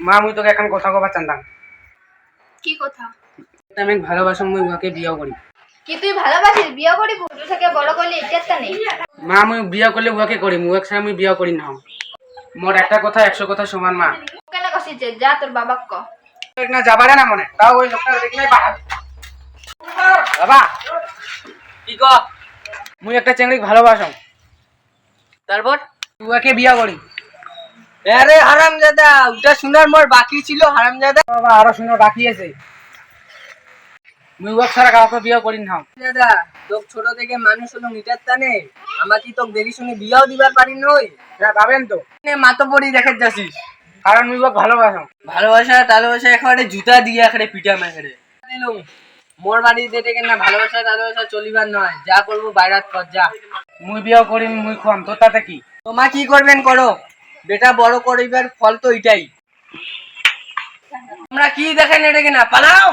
মা মুই তোকে এখন কথা কবার চান্দাম। কি কথা? আমি ভালোবাসা মুই উহাকে বিয়া করি। কি তুই ভালোবাসিস? বিয়ে করি ছোট থেকে বড় করলি ইজ্জতটা নেই। মা মুই বিয়া করলে উহাকে করি, মুখ ছাড়া মুই বিয়া করি না। মোর একটা কথা 100 কথা সমান মা। কেন কছিস? যা তোর বাবাক ক। না যাবারে না মনে, তাও ওই লোকটা দেখলেই পাঠাবি। বাবা কি ক? মুই একটা চেংড়ি ভালোবাসম, তারপর? উহাকে বিয়া করি। আরে হারামজাদা, ওটা শোনার মোর বাকি ছিল হারামজাদা। বাবা আরো শুনে বাকি আছে, মুই উহাক ছাড়া কাউকে বিয়া করি না। দাদা তোক ছোট থেকে মানুষ হলো মিটার টানে, আমাকে তোক দেখি শুনে বিয়াও দিবার পারি নই। যাবেন তো মাতো পড়ি দেখে যাচ্ছিস। কারণ মুই উহাক ভালোবাসম। ভালোবাসা টালোবাসা একেবারে জুতা দিয়ে একেবারে পিটা মেখে দিলুম। মোর বাড়িতে থেকে না ভালোবাসা টালোবাসা চলিবার নয়, যা করবো বাইরাত কর যা। মুই বিয়া করি মুই খুয়াম, তোর তাতে কি? তোমা কি করবেন করো, বেটা বড় করিবার ফল তো এটাই। আমরা কি দেখেন এটা কিনা পালাও।